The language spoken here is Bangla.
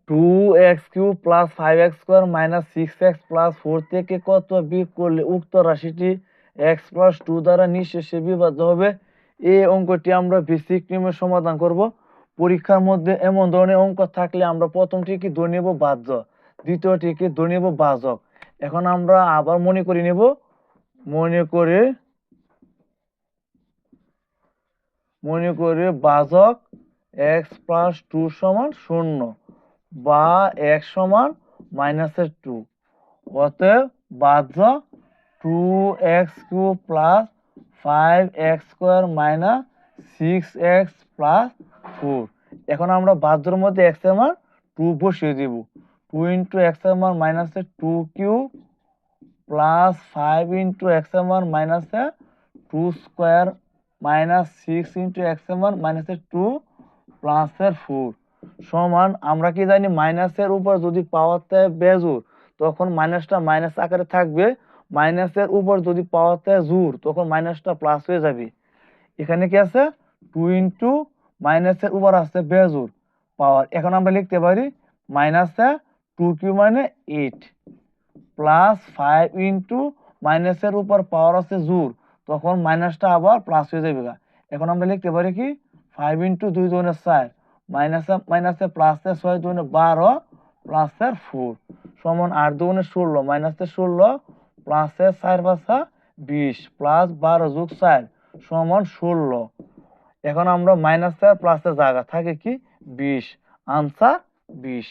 2x³ plus 5x² minus 6x plus 4 থেকে কত বিয়োগ করলে উক্ত রাশিটি x প্লাস 2 দ্বারা নিঃশেষে বিভাজ্য হবে। এই অঙ্কটি আমরা বেসিক নিয়মের সমাধান করব। পরীক্ষার মধ্যে এমন ধরনের অঙ্ক থাকলে আমরা প্রথমটিকে ধরে নেব ভাজ্য, দ্বিতীয়টিকে ধরে নেব ভাজক। এখন আমরা আবার মনে নেব, মনে করে ভাজক x প্লাস 2 সমান 0 বা x সমান -2, অতএব ভাজ্য 2x³ plus 5x² minus 6x plus 4। এখন আমরা ভাজ্যর মধ্যে x এর মান 2 বসিয়ে দিব। 2 × x এর মান -2³ প্লাস 5 × x এর মান -2² মাইনাস 6 × x এর মান -2 প্লাস 4 সমান, আমরা কি জানি মাইনাসের উপর যদি পাওয়ার থাকে বেজোড় তখন মাইনাসটা মাইনাস আকারে থাকবে, মাইনাসের উপর যদি পাওয়ার থাকে জোড় তখন মাইনাসটা প্লাস হয়ে যাবে। এখানে কি আছে 2 × মাইনাসের উপর আছে বেজোড় পাওয়ার, এখন আমরা লিখতে পারি -2³ মানে 8 প্লাস 5 × মাইনাসের উপর পাওয়ার আছে জোড় তখন মাইনাসটা আবার প্লাস হয়ে যাবে। এখন আমরা লিখতে পারি কি 5 × 2 = 4 মাইনাসে মাইনাসে প্লাসে 6 × 12 প্লাসে 4 সমান 8 × 2 = 16 মাইনাসে 16 প্লাসে 4 × 5 = 20 প্লাস 12 + 4 সমান 16। এখন আমরা মাইনাসে প্লাসে জায়গা থাকে কি 20, আনসার 20।